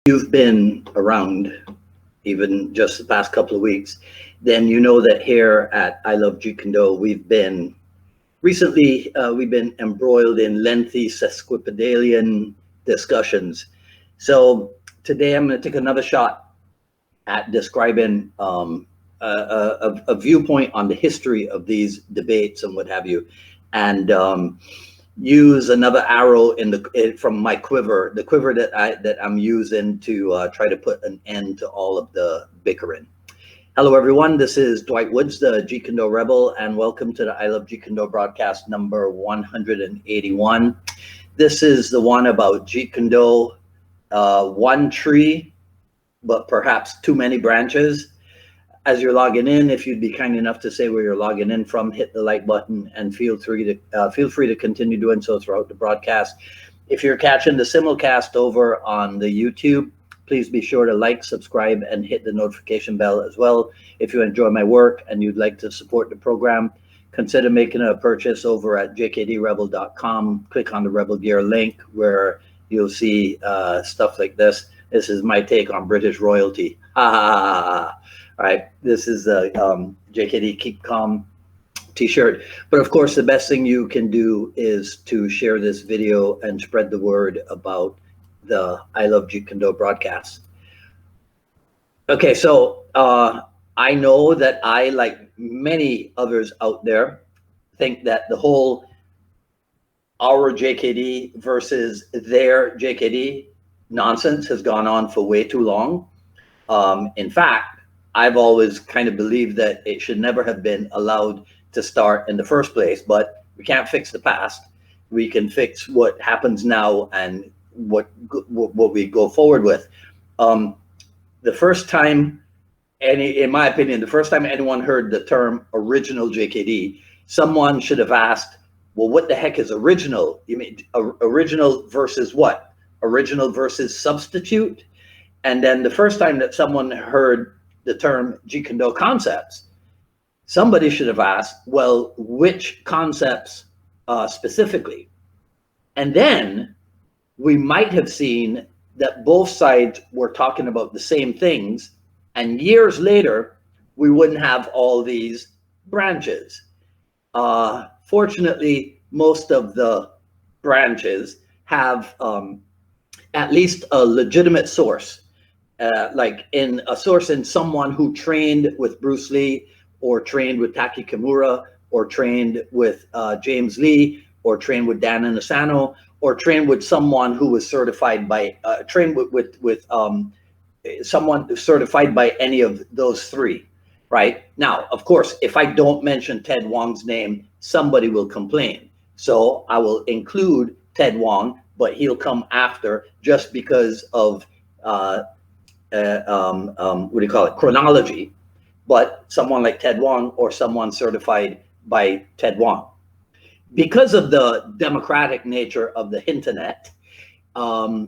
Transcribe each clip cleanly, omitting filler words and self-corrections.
you've been around even just the past couple of weeks, then you know that here at I Love Jeet Kune Do, we've been embroiled in lengthy sesquipedalian discussions. So today I'm going to take another shot at describing a viewpoint on the history of these debates and what have you, and use another arrow from my quiver, the quiver that I'm using to try to put an end to all of the bickering. Hello, everyone. This is Dwight Woods, the Jeet Kune Do Rebel, and welcome to the I Love Jeet Kune Do broadcast number 181. This is the one about Jeet Kune Do, one tree, but perhaps too many branches. As you're logging in, if you'd be kind enough to say where you're logging in from, hit the like button and feel free to continue doing so throughout the broadcast. If you're catching the simulcast over on the YouTube, please be sure to like, subscribe, and hit the notification bell as well. If you enjoy my work and you'd like to support the program, consider making a purchase over at jkdrebel.com. Click on the Rebel Gear link where you'll see stuff like this. This is my take on British royalty. Ha ha ha ha. All right, this is a JKD Keep Calm t-shirt. But of course, the best thing you can do is to share this video and spread the word about the I Love Jeet Kune Do broadcast. Okay, so I know that I, like many others out there, think that the whole our JKD versus their JKD nonsense has gone on for way too long. In fact, I've always kind of believed that it should never have been allowed to start in the first place, but we can't fix the past. We can fix what happens now and what we go forward with. The first time, in my opinion, the first time anyone heard the term original JKD, someone should have asked, well, what the heck is original? You mean original versus what? Original versus substitute? And then the first time that someone heard the term Jeet Kune Do concepts, somebody should have asked, well, which concepts specifically? And then we might have seen that both sides were talking about the same things, and years later, we wouldn't have all these branches. Fortunately, most of the branches have at least a legitimate source. Like in a source in someone who trained with Bruce Lee, or trained with Taki Kimura, or trained with James Lee, or trained with Dan Inosanto, or trained with someone who was certified by someone certified by any of those three, right? Now, of course, if I don't mention Ted Wong's name, somebody will complain. So I will include Ted Wong, but he'll come after just because of what do you call it, chronology, but someone like Ted Wong or someone certified by Ted Wong. Because of the democratic nature of the internet,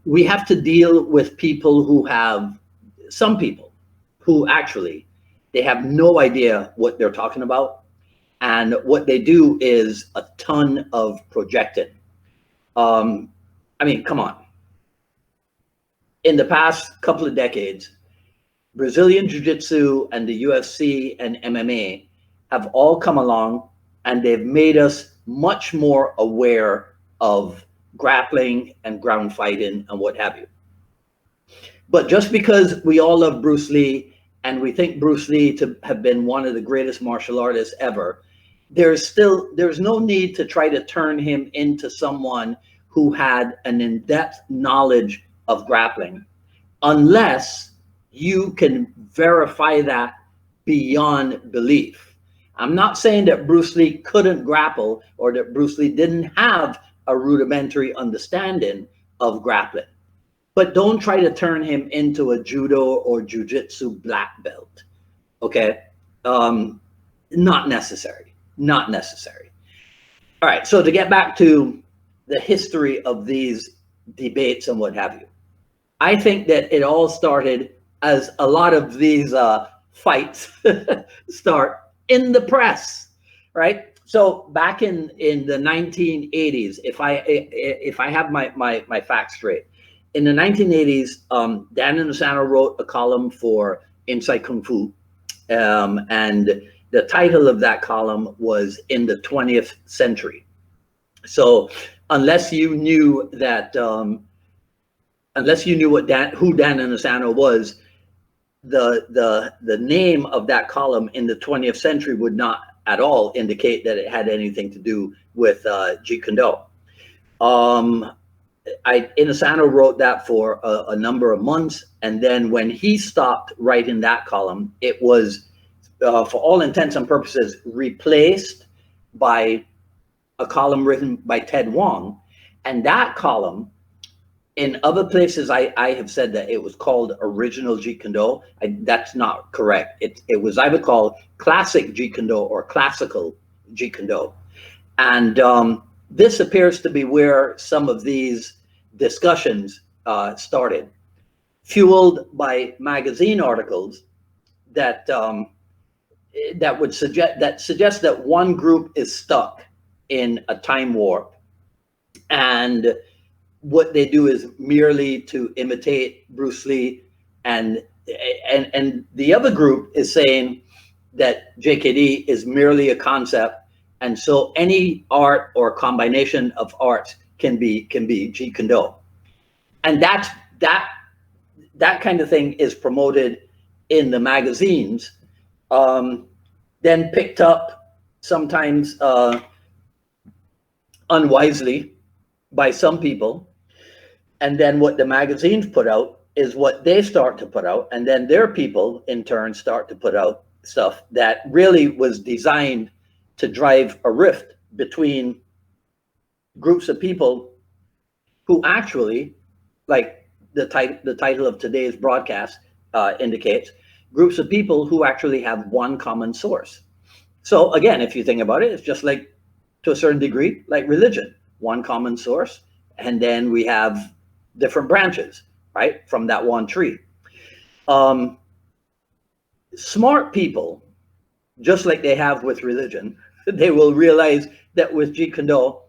we have to deal with people who have, some people who actually, they have no idea what they're talking about. And what they do is a ton of projecting. I mean, come on. In the past couple of decades, Brazilian Jiu Jitsu and the UFC and MMA have all come along, and they've made us much more aware of grappling and ground fighting and what have you. But just because we all love Bruce Lee and we think Bruce Lee to have been one of the greatest martial artists ever, there's no need to try to turn him into someone who had an in-depth knowledge of grappling, unless you can verify that beyond belief. I'm not saying that Bruce Lee couldn't grapple or that Bruce Lee didn't have a rudimentary understanding of grappling, but don't try to turn him into a judo or jiu-jitsu black belt, okay? Not necessary, not necessary. All right, so to get back to the history of these debates and what have you, I think that it all started, as a lot of these fights start, in the press, right? So back in the 1980s, if I have my facts straight, in the 1980s, Dan Inosanto wrote a column for Inside Kung Fu, and the title of that column was "In the 20th Century." So, unless you knew that, unless you knew who Dan Inosanto was, the name of that column, "In the 20th Century," would not at all indicate that it had anything to do with Jeet Kune Do. Inosanto wrote that for a number of months, and then when he stopped writing that column, it was, for all intents and purposes, replaced by a column written by Ted Wong. And that column, in other places, I have said that it was called Original Jeet Kune Do. That's not correct. It was either called Classic Jeet Kune Do or Classical Jeet Kune Do. And this appears to be where some of these discussions started, fueled by magazine articles that would suggest that one group is stuck in a time warp, and what they do is merely to imitate Bruce Lee, and the other group is saying that JKD is merely a concept, and so any art or combination of arts can be Jeet Kune Do. And that kind of thing is promoted in the magazines, then picked up sometimes unwisely by some people, and then what the magazines put out is what they start to put out, and then their people in turn start to put out stuff that really was designed to drive a rift between groups of people who actually, like the title of today's broadcast indicates, groups of people who actually have one common source. So again, if you think about it, it's just like, to a certain degree, like religion, one common source, and then we have different branches, right, from that one tree. Smart people, just like they have with religion, they will realize that with Jeet Kune Do,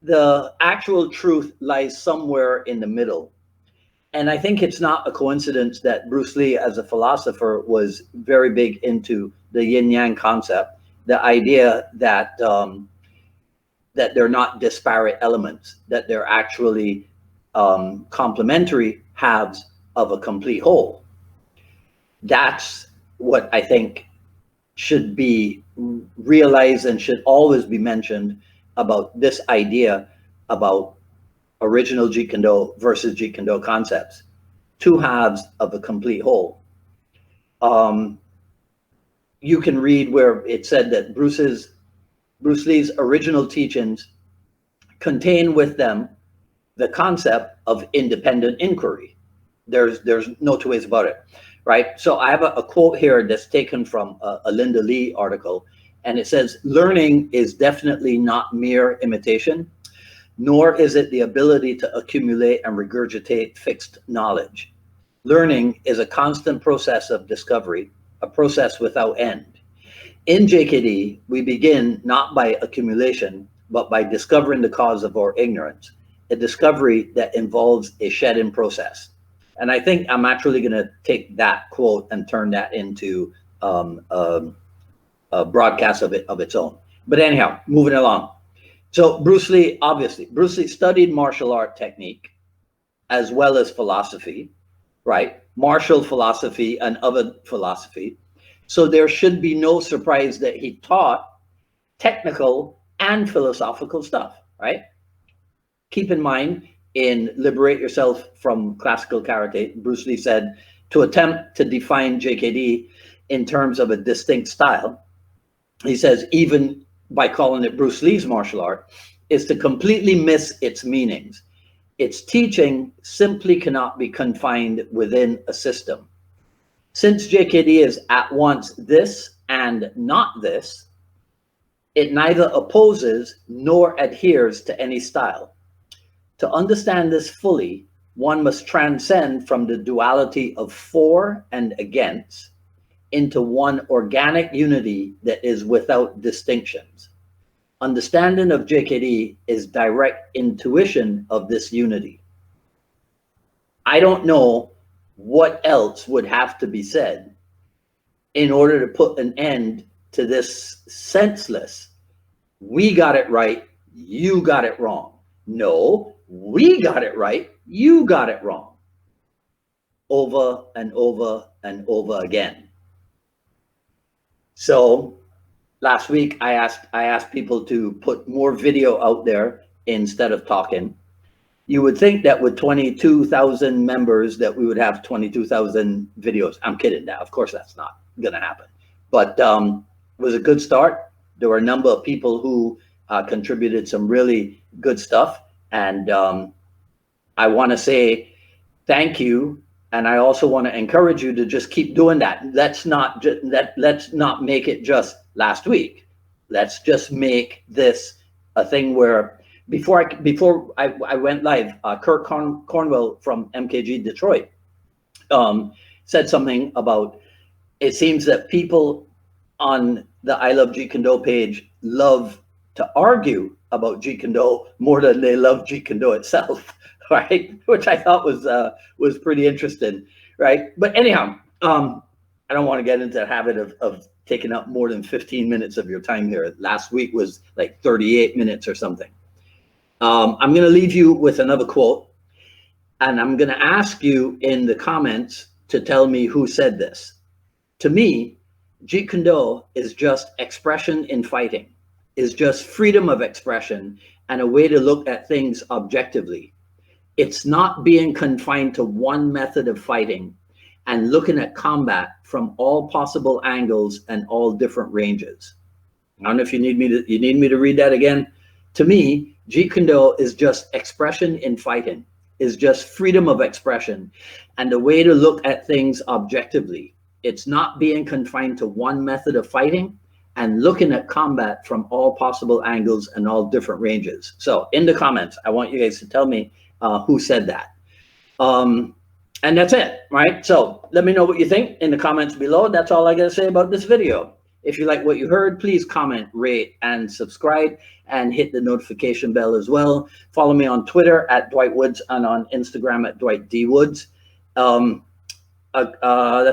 the actual truth lies somewhere in the middle. And I think it's not a coincidence that Bruce Lee, as a philosopher, was very big into the yin-yang concept, the idea that that they're not disparate elements, that they're actually complementary halves of a complete whole. That's what I think should be realized and should always be mentioned about this idea about original Jeet Kune Do versus Jeet Kune Do concepts, two halves of a complete whole. You can read where it said that Bruce Lee's original teachings contain with them the concept of independent inquiry. There's no two ways about it, right? So I have a quote here that's taken from a Linda Lee article, and it says, "Learning is definitely not mere imitation, nor is it the ability to accumulate and regurgitate fixed knowledge. Learning is a constant process of discovery, a process without end. In JKD, we begin not by accumulation, but by discovering the cause of our ignorance, a discovery that involves a shedding process." And I think I'm actually going to take that quote and turn that into a broadcast of its own. But anyhow, moving along. So Bruce Lee studied martial art technique as well as philosophy, right? Martial philosophy and other philosophy. So there should be no surprise that he taught technical and philosophical stuff, right? Keep in mind, in Liberate Yourself from Classical Karate, Bruce Lee said, to attempt to define JKD in terms of a distinct style, he says, even by calling it Bruce Lee's martial art, is to completely miss its meanings. Its teaching simply cannot be confined within a system. Since JKD is at once this and not this, it neither opposes nor adheres to any style. To understand this fully, one must transcend from the duality of for and against into one organic unity that is without distinctions. Understanding of JKD is direct intuition of this unity. I don't know what else would have to be said in order to put an end to this senseless, we got it right, you got it wrong. No, we got it right, you got it wrong. Over and over and over again. So last week I asked people to put more video out there instead of talking. You would think that with 22,000 members that we would have 22,000 videos. I'm kidding now. Of course that's not going to happen. But it was a good start. There were a number of people who contributed some really good stuff. And I want to say thank you. And I also want to encourage you to just keep doing that. Let's not make it just last week. Let's just make this a thing where before I went live, Kurt Cornwell from MKG Detroit said something about, it seems that people on the I Love Jeet Kune Do page love to argue about Jeet Kune Do more than they love Jeet Kune Do itself, right? Which I thought was pretty interesting, right? But anyhow, I don't want to get into the habit of taking up more than 15 minutes of your time here. Last week was like 38 minutes or something. I'm going to leave you with another quote, and I'm going to ask you in the comments to tell me who said this. To me, Jeet Kune Do is just expression in fighting, is just freedom of expression and a way to look at things objectively. It's not being confined to one method of fighting and looking at combat from all possible angles and all different ranges. I don't know if you need me to read that again. To me, Jeet Kune Do is just expression in fighting, is just freedom of expression and a way to look at things objectively. It's not being confined to one method of fighting and looking at combat from all possible angles and all different ranges. So in the comments, I want you guys to tell me who said that. And that's it, right? So let me know what you think in the comments below. That's all I got to say about this video. If you like what you heard, please comment, rate, and subscribe, and hit the notification bell as well. Follow me on Twitter at Dwight Woods and on Instagram at Dwight D. Woods. Let's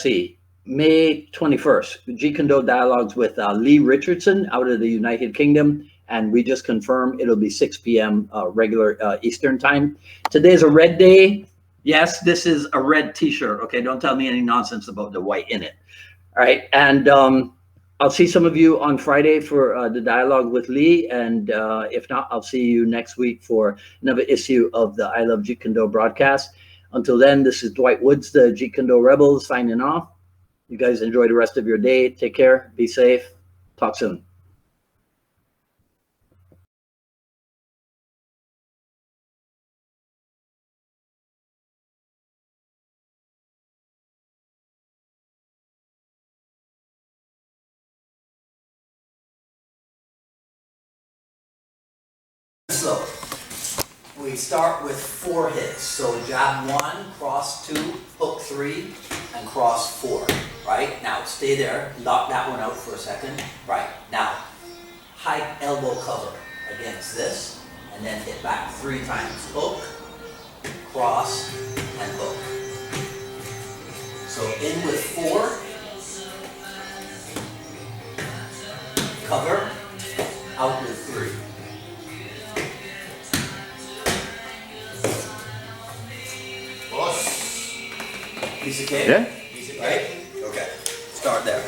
see, May 21st, Jeet Kune Do Dialogues with Lee Richardson out of the United Kingdom. And we just confirmed it'll be 6 p.m. Regular Eastern time. Today's a red day. Yes, this is a red t-shirt. Okay, don't tell me any nonsense about the white in it. All right, and I'll see some of you on Friday for the dialogue with Lee, and if not, I'll see you next week for another issue of the I Love Jeet Kune Do broadcast. Until then, this is Dwight Woods, the Jeet Kune Do Rebel, signing off. You guys enjoy the rest of your day. Take care. Be safe. Talk soon. So we start with 4 hits. So jab 1, cross 2, hook 3, and cross 4. Right? Now stay there. Lock that one out for a second. Right. Now high elbow cover against this, and then hit back 3 times. Hook, cross, and hook. So in with 4. Cover, out with 3. Piece of cake? Yeah. Piece of cake? Okay. Start there.